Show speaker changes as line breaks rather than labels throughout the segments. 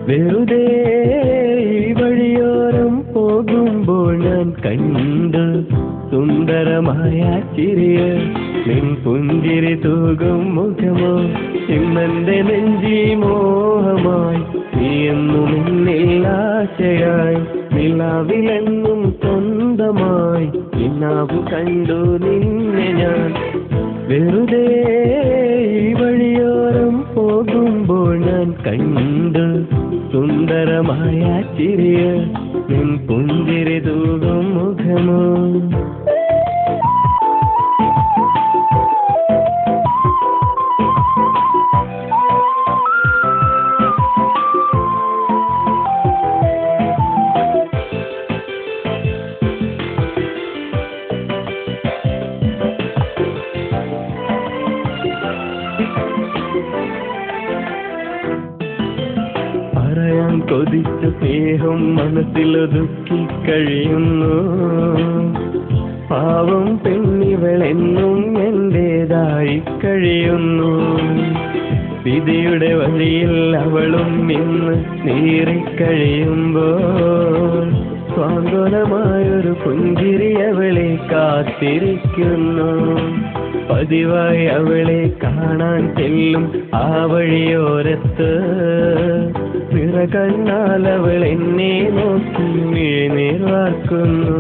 വെറുതെ വഴിയോരം പോകുമ്പോൾ ഞാൻ കണ്ടു സുന്ദരമായ ചിരിയ നിൻ പുഞ്ചിരി തൂകും മുഖമോ ഇന്നെന്റെ നെഞ്ചി മോഹമായി നീ എന്നും എന്നിൽ ആശയായി നിലാവിലെന്നും സ്വന്തമായി നിന്നാവു കണ്ടു നിന്നെ ഞാൻ വെറുതെ വഴിയോരം പോകുമ്പോൾ ഞാൻ കണ്ടു സുന്ദരമായ ചിരിയ നിൻ പുഞ്ചിരി തൂകും മുഖമോ പറയാൻ കൊതിച്ച സ്നേഹം മനസ്സിലൊതുക്കി കഴിയുന്നു പാവം പെണ്ണിവളെന്നും എന്റേതായി കഴിയുന്നു വിധിയുടെ വഴിയിൽ അവളും ഇന്ന് നീറിക്കഴിയുമ്പോൾ സ്വാന്തനമായൊരു പുഞ്ചിരി അവളെ കാത്തിരിക്കുന്നു പതിവായി അവളെ കാണാൻ ചെല്ലും ആ വഴിയോരത്ത് നിറകണ്ണാൽ അവൾ എന്നെ നോക്കി വീഴ്നീർ വാർക്കുന്നു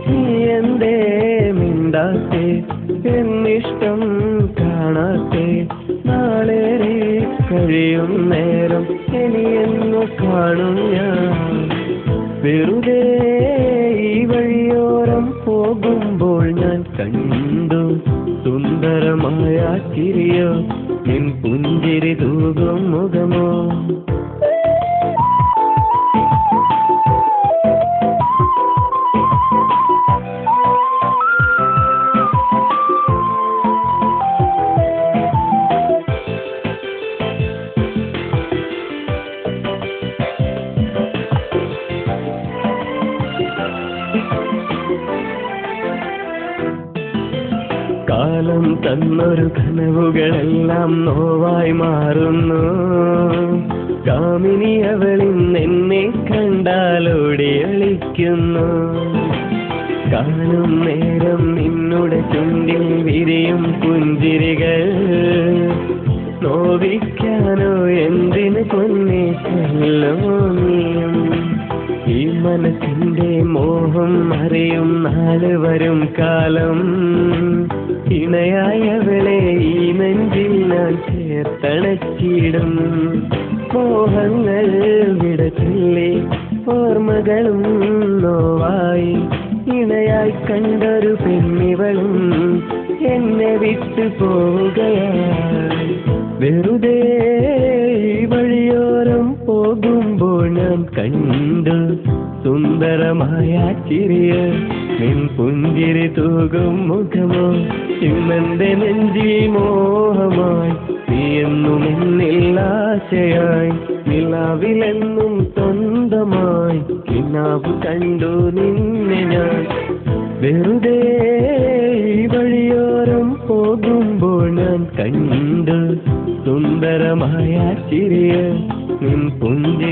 നീ എന്തേ മിണ്ടാത്തെ എന്നിഷ്ടം കാണാത്തെ നാളേറെ കഴിയും നേരം ഇനിയെന്നു കാണും ഞാൻ വെറുതെ ഈ വഴിയോരം പോകുമ്പോൾ ഞാൻ കണ്ടു സുന്ദരമായ ചിരിയോ നിൻ പുഞ്ചിരി തൂകും മുഖമോ കാലം തന്നൊരു കനവുകളെല്ലാം നോവായി മാറുന്നു കാമിനി അവളിന്ന് എന്നെ കണ്ടാലോടി അളിക്കുന്നു കാണും നേരം നിന്നുടെ ചുണ്ടിൽ വിരിയും പുഞ്ചിരികൾ നോവിക്കാനോ എന്തിനു പൊന്നെ ചെല്ലുമോ നീയും ഈ മനസ്സിന്റെ മോഹം അറിയും നാല് വരും കാലം ഇണയായവളെ ഈ നെഞ്ചിൽ ഞാൻ ചേർത്തണച്ചിടും മോഹങ്ങൾ വിടച്ചില്ലേ ഓർമ്മകളും നോവായി ഇണയായി കണ്ടൊരു പെണ്ണിവളും എന്നെ വിട്ടു പോവുകയായി വെറുതെ വഴിയോരം പോകുമ്പോൾ ഞാൻ കണ്ടു സുന്ദരമായ ചിരിയ നിൻ പുഞ്ചിരി തൂകും മുഖമോ ഇന്നെന്റെ നെഞ്ചി മോഹമായി നീ എന്നും എന്നിൽ ആശയായി നിലാവിലെന്നും സ്വന്തമായി നിന്നാവു കണ്ടു നിന്നെ ഞാൻ വെറുതെ വഴിയോരം പോകുമ്പോൾ ഞാൻ കണ്ടു സുന്ദരമായ ചിരിയ നിൻ പുഞ്ചിരി